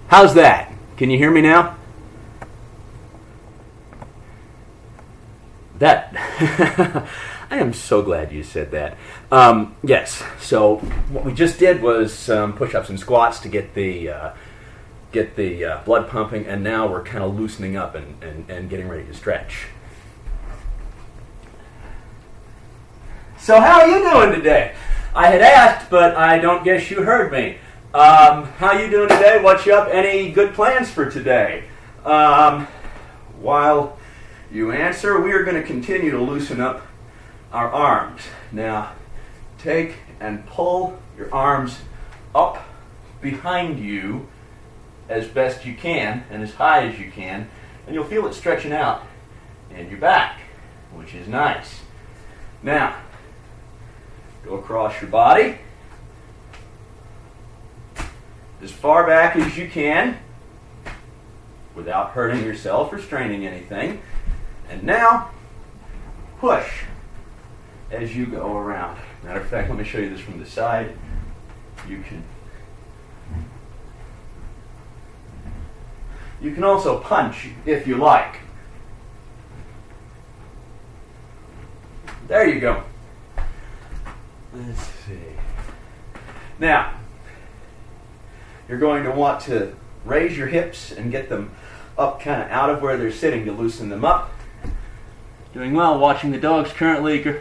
How's that? Can you hear me now? That, I am so glad you said that. Yes, so what we just did was some push-ups and squats to get the blood pumping, and now we're kind of loosening up and getting ready to stretch. So how are you doing today? I had asked, but I don't guess you heard me. How are you doing today? What's you up? Any good plans for today? While you answer, we are going to continue to loosen up our arms. Now, take and pull your arms up behind you as best you can and as high as you can, and you'll feel it stretching out in your back, which is nice. Now, go across your body as far back as you can without hurting yourself or straining anything. And now, push as you go around. Matter of fact, let me show you this from the side. You can also punch if you like. There you go. Let's see. Now, you're going to want to raise your hips and get them up kind of out of where they're sitting to loosen them up. Doing well, watching the dogs currently.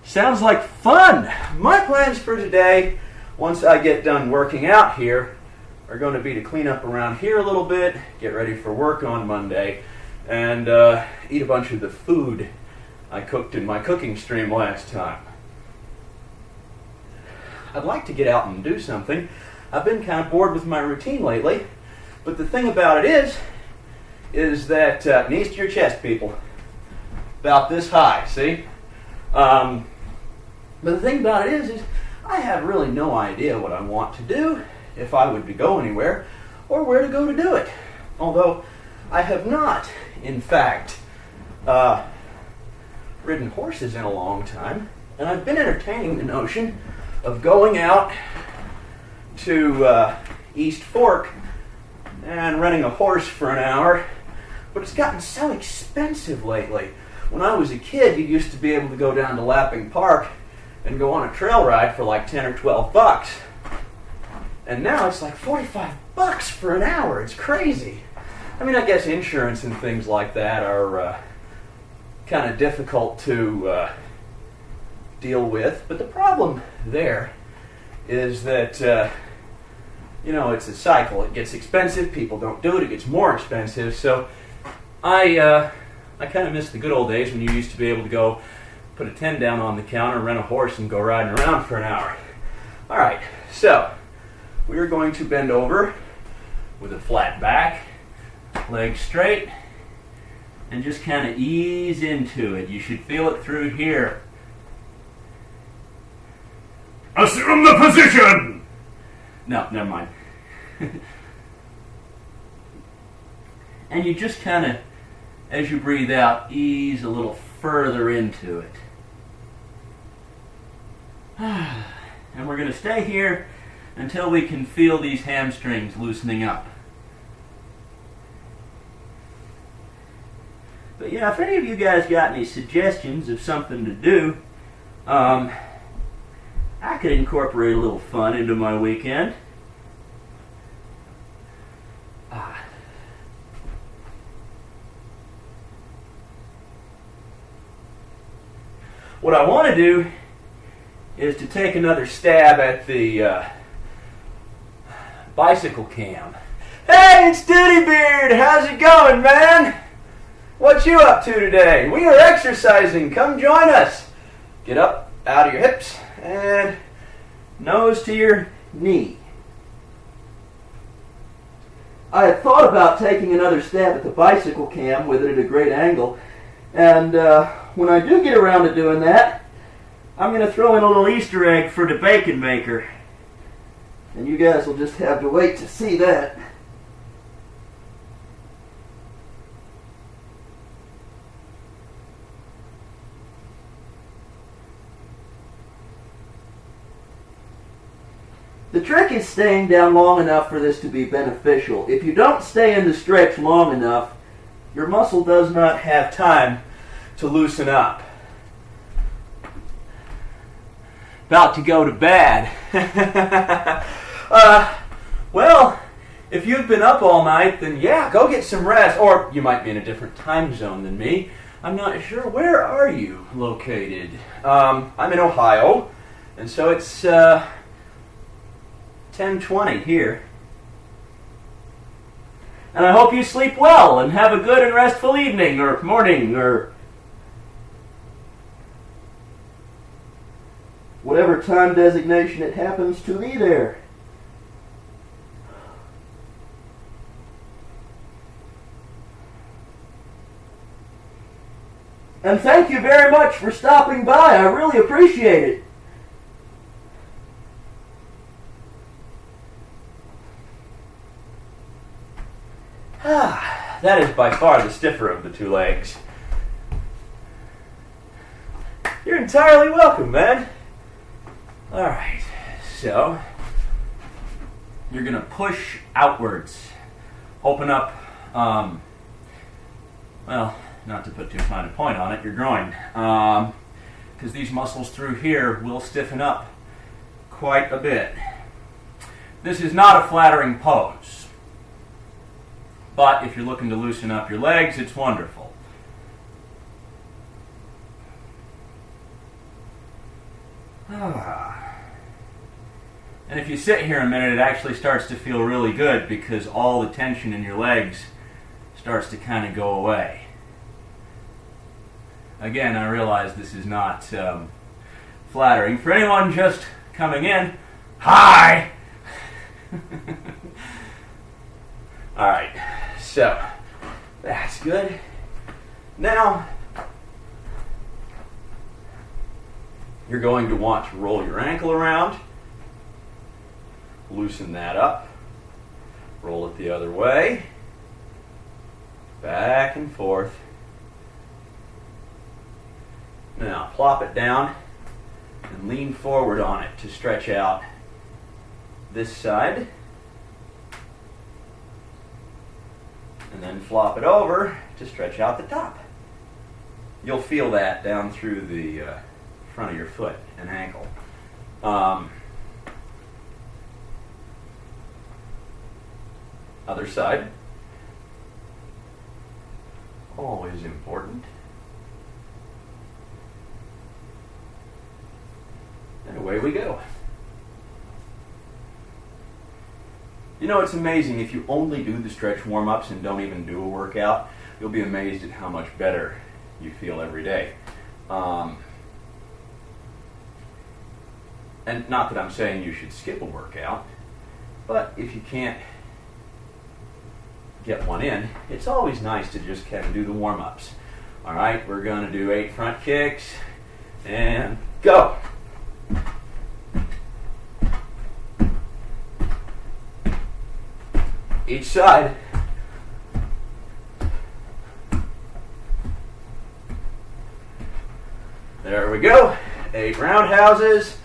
Sounds like fun! My plans for today, once I get done working out here, are going to be to clean up around here a little bit, get ready for work on Monday, and eat a bunch of the food I cooked in my cooking stream last time. I'd like to get out and do something. I've been kind of bored with my routine lately, but the thing about it is that knees to your chest, people. About this high, see? But the thing about it is I have really no idea what I want to do, if I would to go anywhere, or where to go to do it. Although I have not, in fact, ridden horses in a long time, and I've been entertaining the notion of going out to East Fork and renting a horse for an hour, but it's gotten so expensive lately. When I was a kid, you used to be able to go down to Lapping Park and go on a trail ride for like 10 or 12 bucks. And now it's like 45 bucks for an hour. It's crazy. I mean, I guess insurance and things like that are kind of difficult to deal with. But the problem there is that, it's a cycle. It gets expensive. People don't do it. It gets more expensive. So I kind of miss the good old days when you used to be able to go put a 10 down on the counter, rent a horse, and go riding around for an hour. All right, so we are going to bend over with a flat back, legs straight, and just kind of ease into it. You should feel it through here. Assume the position! No, never mind. And you just kind of, as you breathe out, ease a little further into it. And we're going to stay here until we can feel these hamstrings loosening up. But yeah, if any of you guys got any suggestions of something to do, I could incorporate a little fun into my weekend. What I want to do is to take another stab at the bicycle cam. Hey, it's Duty Beard! How's it going, man? What you up to today? We are exercising. Come join us. Get up out of your hips and nose to your knee. I had thought about taking another stab at the bicycle cam with it at a great angle, and when I do get around to doing that, I'm going to throw in a little Easter egg for the bacon maker. And you guys will just have to wait to see that. The trick is staying down long enough for this to be beneficial. If you don't stay in the stretch long enough, your muscle does not have time to loosen up. About to go to bed. Well, if you've been up all night, then yeah, go get some rest. Or you might be in a different time zone than me. I'm not sure. Where are you located? I'm in Ohio, and so it's 10:20 here. And I hope you sleep well and have a good and restful evening or morning or whatever time designation it happens to be there. And thank you very much for stopping by. I really appreciate it. That is by far the stiffer of the two legs. You're entirely welcome, man. Alright, so you're going to push outwards. Open up, well, not to put too fine a point on it, your groin. Because these muscles through here will stiffen up quite a bit. This is not a flattering pose. But if you're looking to loosen up your legs, it's wonderful. And if you sit here a minute, it actually starts to feel really good because all the tension in your legs starts to kind of go away. Again, I realize this is not flattering. For anyone just coming in, hi! Alright, so that's good. Now, you're going to want to roll your ankle around, loosen that up, roll it the other way, back and forth. Now, plop it down and lean forward on it to stretch out this side. And then flop it over to stretch out the top. You'll feel that down through the front of your foot and ankle. Other side. Always important. And away we go. You know, it's amazing if you only do the stretch warm-ups and don't even do a workout, you'll be amazed at how much better you feel every day. And not that I'm saying you should skip a workout, but if you can't get one in, it's always nice to just kind of do the warm-ups. All right, we're going to do 8 front kicks, and go. Each side. There we go. 8 roundhouses.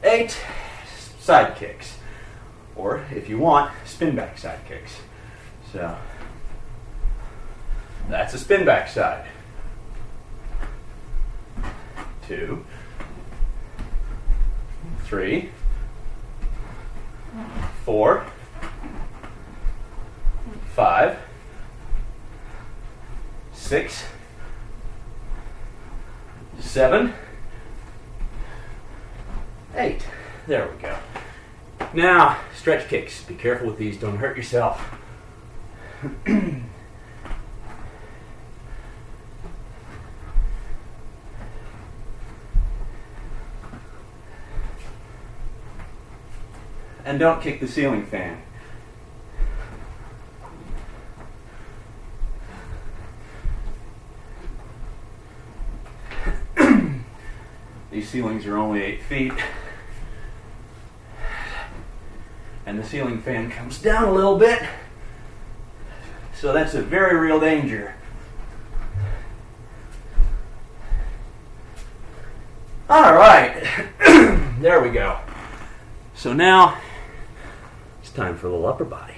Eight side kicks, or if you want, spin back side kicks. So that's a spin back side. 2, 3, 4, 5, 6, 7, 8. There we go. Now, stretch kicks. Be careful with these. Don't hurt yourself. And don't kick the ceiling fan. these ceilings are only 8 feet. And the ceiling fan comes down a little bit. So that's a very real danger. All right, there we go. So now it's time for a little upper body.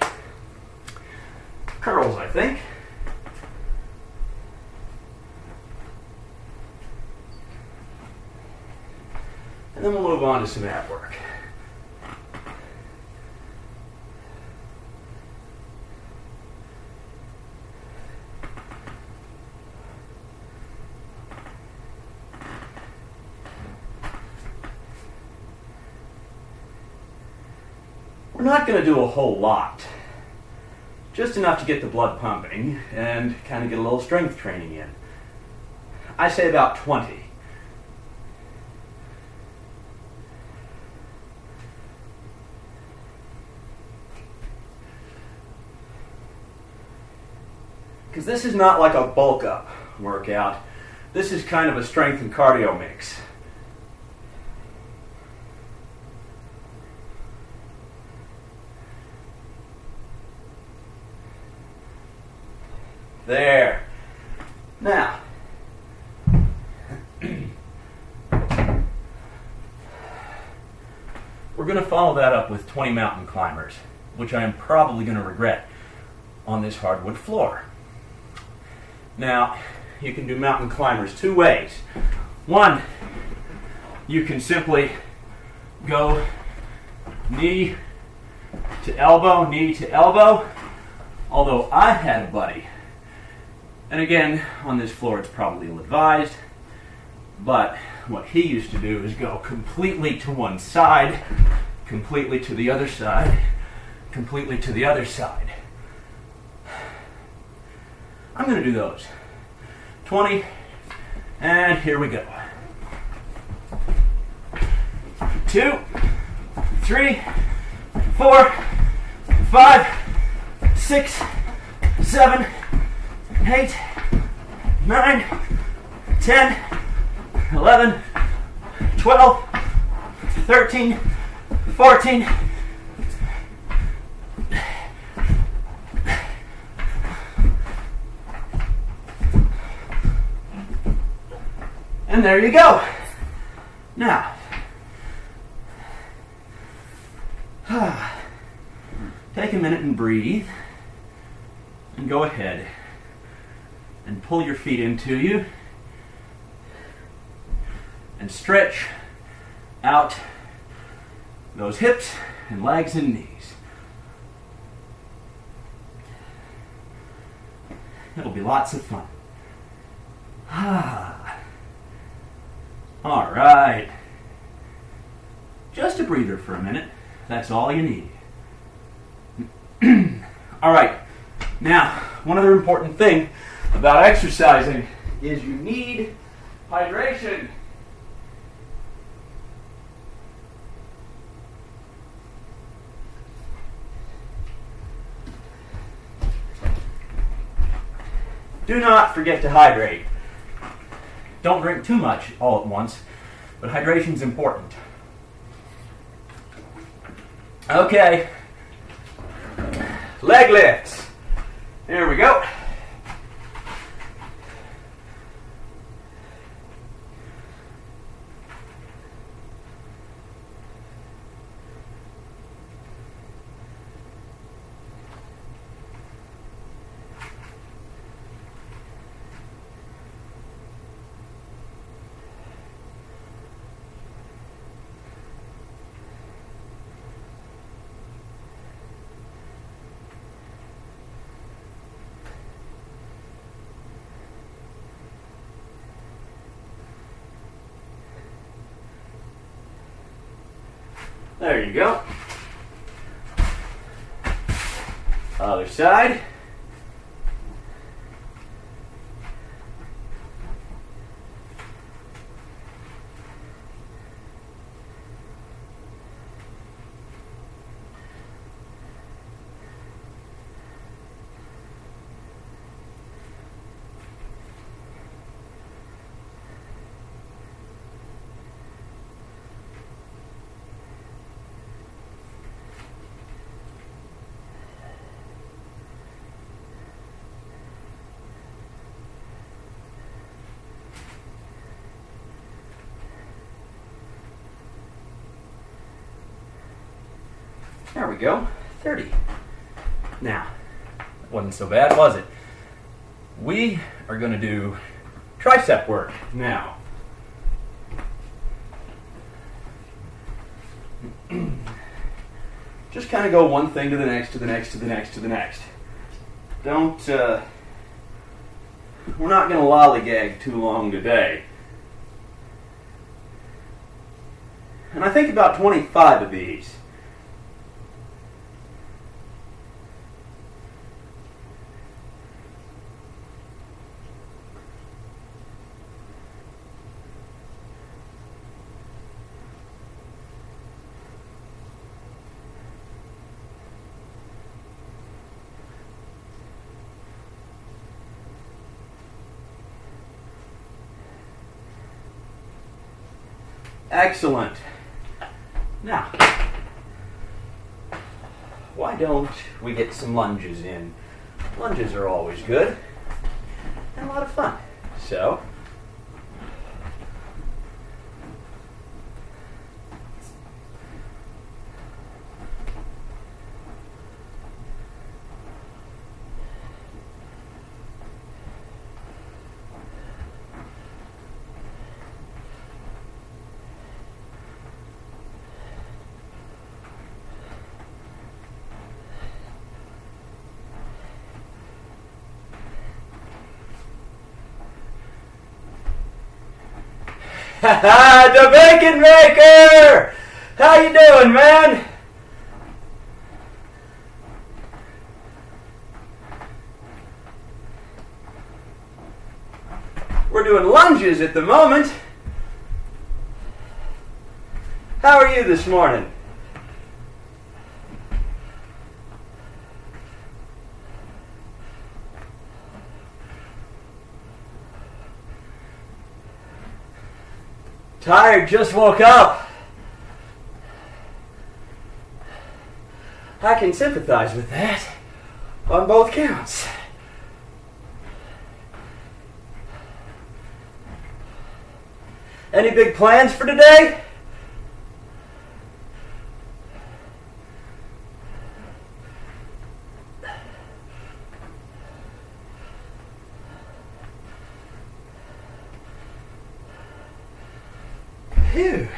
Curls, I think. And then we'll move on to some ab work. We're not going to do a whole lot. Just enough to get the blood pumping and kind of get a little strength training in. I say about 20. Because this is not like a bulk up workout. This is kind of a strength and cardio mix. There. Now, we're going to follow that up with 20 mountain climbers, which I am probably going to regret on this hardwood floor. Now, you can do mountain climbers 2 ways. One, you can simply go knee to elbow, although I had a buddy. And again, on this floor it's probably ill-advised, but what he used to do is go completely to one side, completely to the other side, completely to the other side. I'm going to do those. 20, and here we go. 2, 3, 4, 5, 6, 7, 8, 9, 10, 11, 12, 13, 14, and there you go. Now, take a minute and breathe, and go ahead and pull your feet into you and stretch out those hips and legs and knees. It'll be lots of fun. All right. Just a breather for a minute. That's all you need. All right. Now, one other important thing about exercising is you need hydration. Do not forget to hydrate. Don't drink too much all at once, but hydration is important. Okay. Leg lifts. Here we go. There you go. Other side. There we go, 30. Now, that wasn't so bad, was it? We are going to do tricep work now. Just kind of go one thing to the next, to the next, to the next, to the next. Don't, we're not going to lollygag too long today. And I think about 25 of these. Excellent. Now, why don't we get some lunges in? Lunges are always good and a lot of fun. So, the Bacon Maker! How you doing, man? We're doing lunges at the moment. How are you this morning? Tired, just woke up. I can sympathize with that on both counts. Any big plans for today? Phew.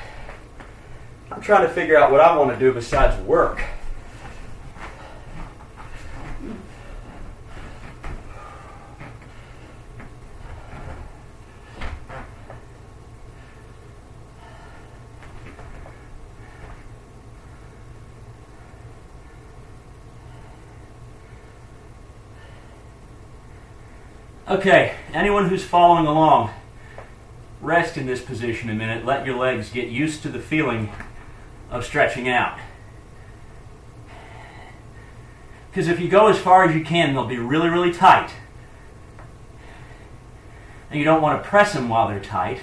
I'm trying to figure out what I want to do besides work. Okay, anyone who's following along, rest in this position a minute. Let your legs get used to the feeling of stretching out. Because if you go as far as you can, they'll be really, really tight. And you don't want to press them while they're tight.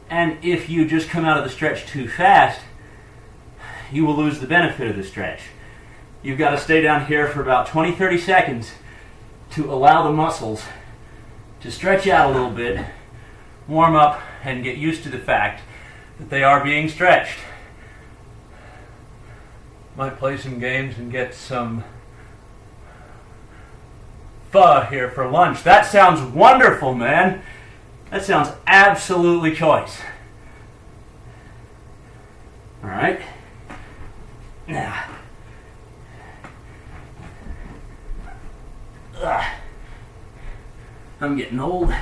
And if you just come out of the stretch too fast, you will lose the benefit of the stretch. You've got to stay down here for about 20-30 seconds to allow the muscles to stretch out a little bit, warm up, and get used to the fact that they are being stretched. Might play some games and get some pho here for lunch. That sounds wonderful, man. That sounds absolutely choice. All right. Now. I'm getting old.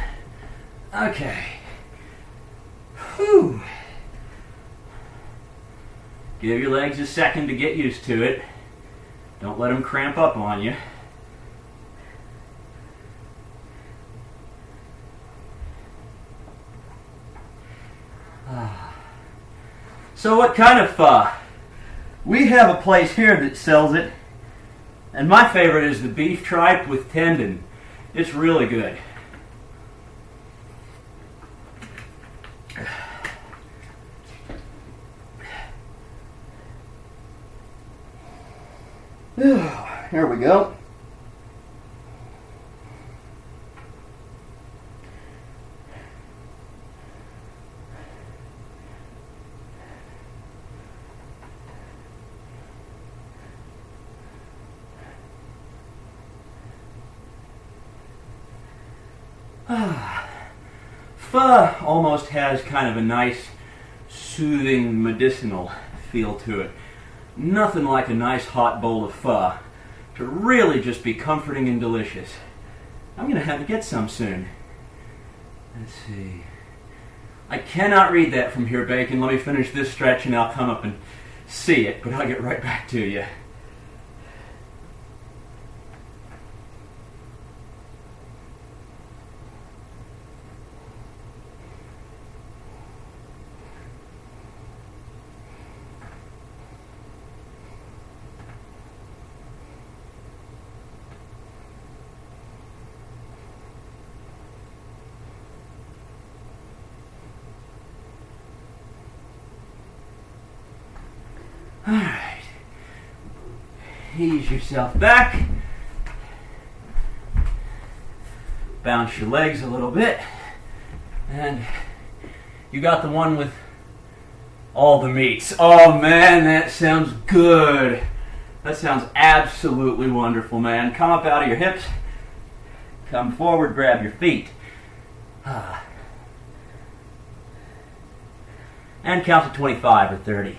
Okay. Whew. Give your legs a second to get used to it. Don't let them cramp up on you. So what kind of pho? We have a place here that sells it, and my favorite is the beef tripe with tendon. It's really good. Here we go. Pho almost has kind of a nice, soothing, medicinal feel to it. Nothing like a nice hot bowl of pho to really just be comforting and delicious. I'm going to have to get some soon. Let's see. I cannot read that from here, Bacon. Let me finish this stretch and I'll come up and see it, but I'll get right back to you. Alright, ease yourself back, bounce your legs a little bit, and you got the one with all the meats. Oh man, that sounds good. That sounds absolutely wonderful, man. Come up out of your hips, come forward, grab your feet. And count to 25 or 30.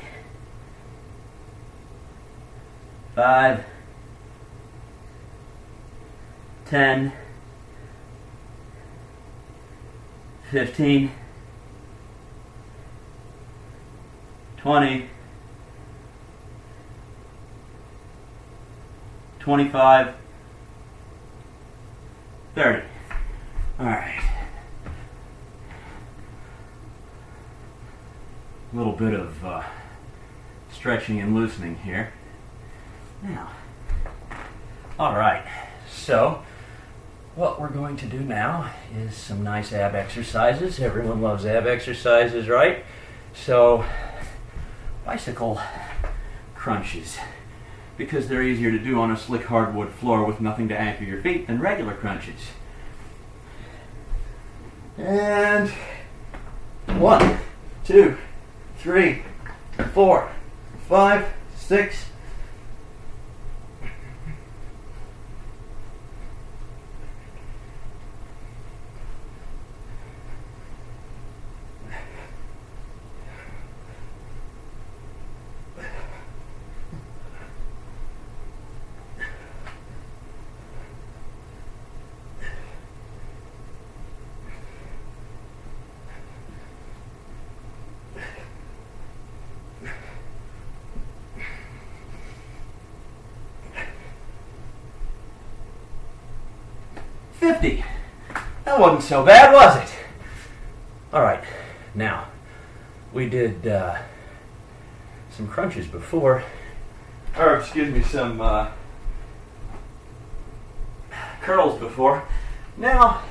5, 10, 15, 20, 25, 30. All right. A little bit of stretching and loosening here. Now, all right, so what we're going to do now is some nice ab exercises. Everyone loves ab exercises, right? So, bicycle crunches, because they're easier to do on a slick hardwood floor with nothing to anchor your feet than regular crunches. And 1, 2, 3, 4, 5, 6, 50. That wasn't so bad, was it? All right, now, we did some crunches before, or excuse me, some curls before. Now,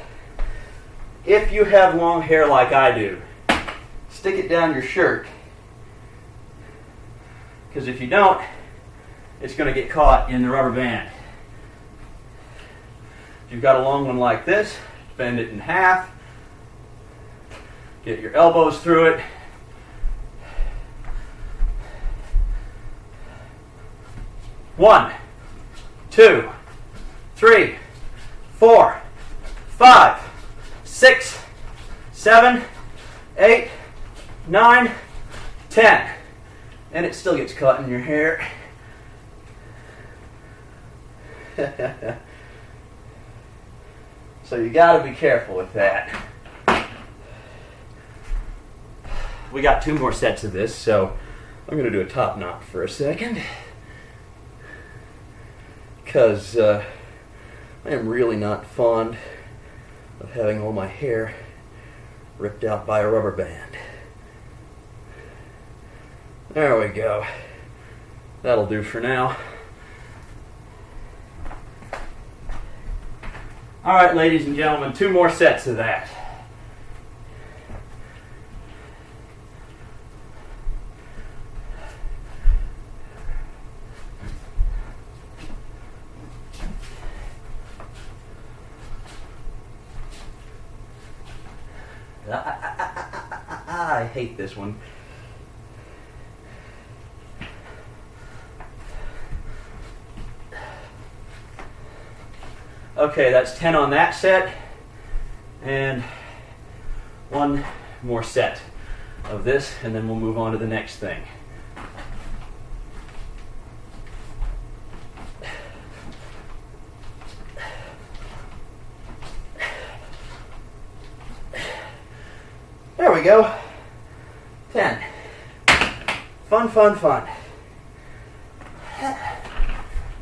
if you have long hair like I do, stick it down your shirt, because if you don't, it's going to get caught in the rubber band. If you've got a long one like this, bend it in half, get your elbows through it. One, 2, 3, 4, 5, 6, 7, 8, 9, 10. And it still gets caught in your hair. So you got to be careful with that. We got 2 more sets of this, so I'm going to do a top knot for a second, because I am really not fond of having all my hair ripped out by a rubber band. There we go. That'll do for now. All right, ladies and gentlemen, 2 more sets of that. I hate this one. Okay, that's 10 on that set. And one more set of this, and then we'll move on to the next thing. There we go. 10. Fun, fun, fun.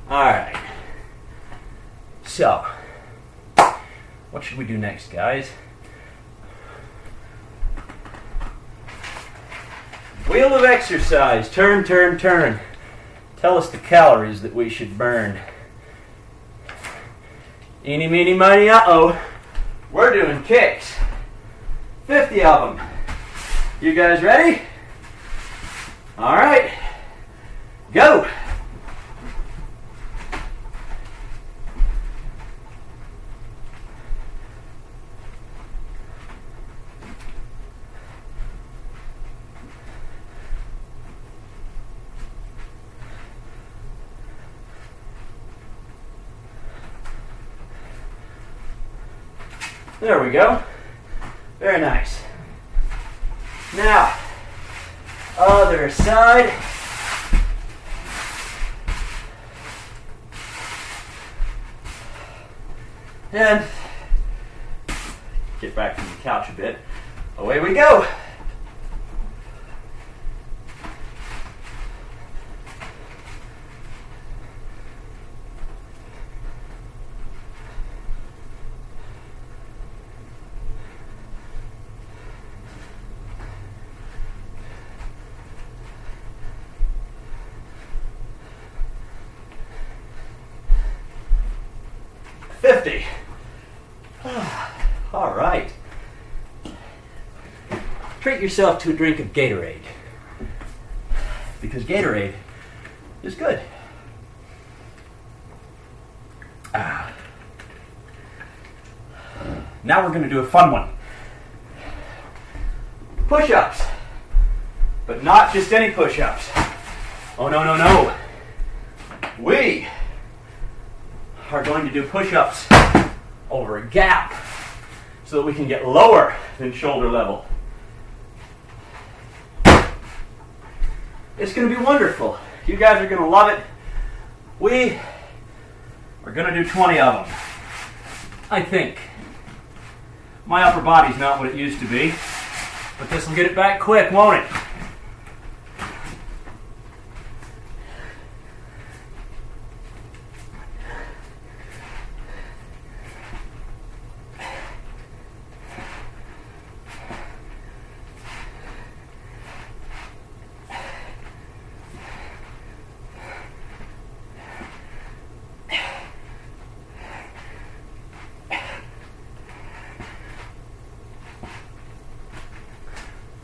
All right. So, what should we do next, guys? Wheel of exercise. Turn, turn, turn. Tell us the calories that we should burn. Eeny, meeny, miny, uh-oh. We're doing kicks. 50 of them. You guys ready? All right. Go. There we go. Very nice. Now, other side. And get back from the couch a bit. Away we go. All right. Treat yourself to a drink of Gatorade, because Gatorade is good. Now we're going to do a fun one. Push-ups, but not just any push-ups. Oh, no, no, no. We are going to do push-ups over a gap so that we can get lower than shoulder level. It's going to be wonderful. You guys are going to love it. We are going to do 20 of them. I think. My upper body's not what it used to be, but this will get it back quick, won't it?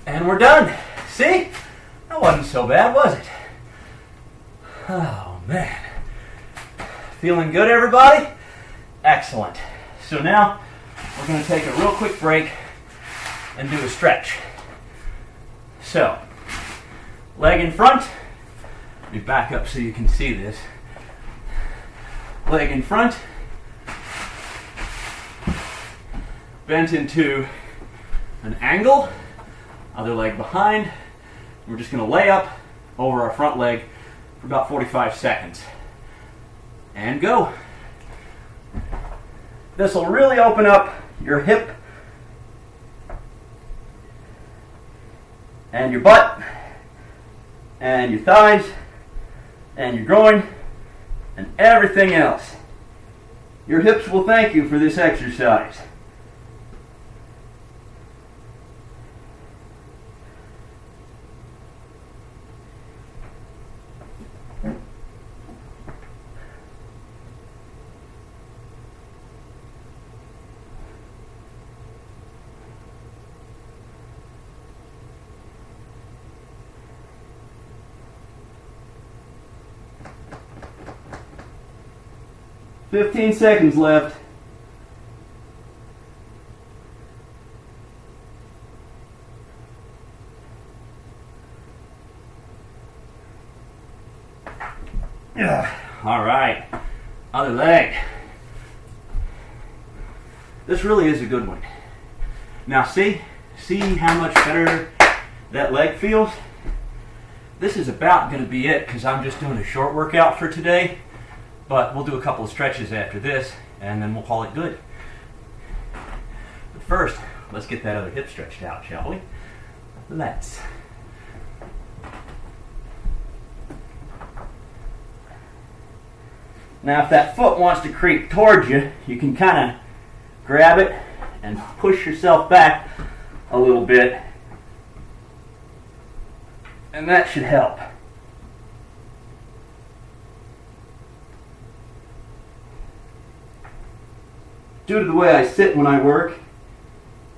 And we're done. See? That wasn't so bad, was it? Oh, man. Feeling good, everybody? Excellent. So now, we're going to take a real quick break and do a stretch. So, leg in front. Let me back up so you can see this. Leg in front. Bent into an angle. Other leg behind. We're just going to lay up over our front leg for about 45 seconds. And go. This will really open up your hip and your butt and your thighs and your groin and everything else. Your hips will thank you for this exercise. "15 seconds left. All right, other leg. This really is a good one. Now see how much better that leg feels? This is about going to be it because I'm just doing a short workout for today, but we'll do a couple of stretches after this and then we'll call it good. But first, let's get that other hip stretched out, shall we? Let's. Now if that foot wants to creep towards you, you can kind of grab it and push yourself back a little bit, and that should help. Due to the way I sit when I work,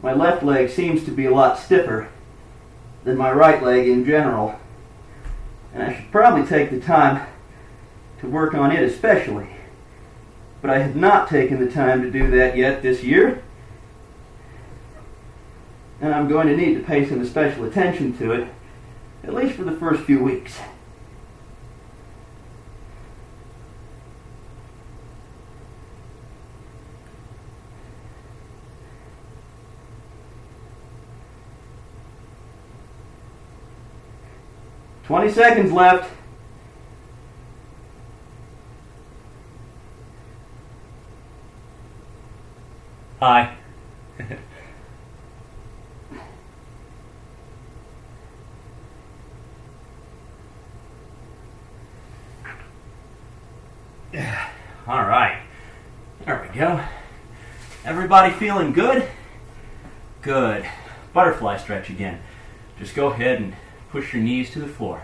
my left leg seems to be a lot stiffer than my right leg in general, and I should probably take the time to work on it especially. But I have not taken the time to do that yet this year, and I'm going to need to pay some special attention to it, at least for the first few weeks. "20 seconds left." Hi. All right. There we go. Everybody feeling good? Good. Butterfly stretch again. Just go ahead and push your knees to the floor.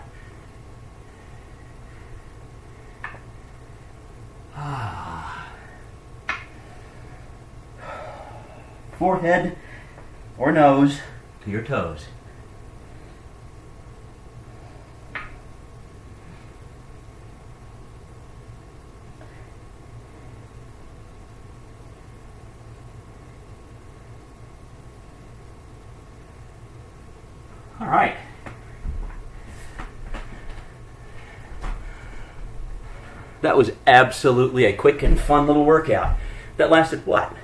Forehead or nose to your toes. All right. That was absolutely a quick and fun little workout. That lasted what?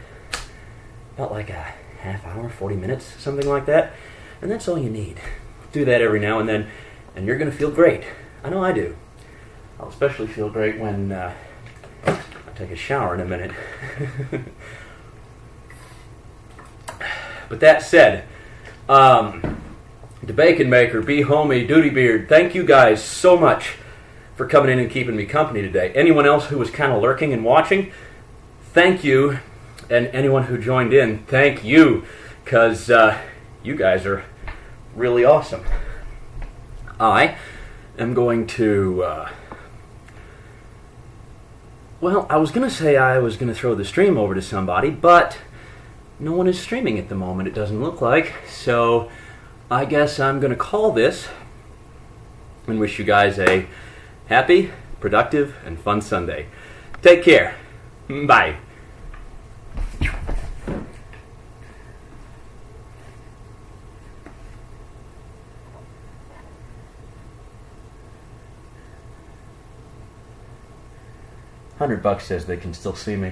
About like a half hour, 40 minutes, something like that. And that's all you need. Do that every now and then, and you're going to feel great. I know I do. I'll especially feel great when I take a shower in a minute. But that said, the Bacon Maker, Be Homey, Duty Beard, thank you guys so much for coming in and keeping me company today. Anyone else who was kind of lurking and watching, thank you. And anyone who joined in, thank you, because you guys are really awesome. I am going to, well, I was going to say I was going to throw the stream over to somebody, but no one is streaming at the moment, it doesn't look like. So I guess I'm going to call this and wish you guys a happy, productive, and fun Sunday. Take care. Bye. $100 says they can still see me.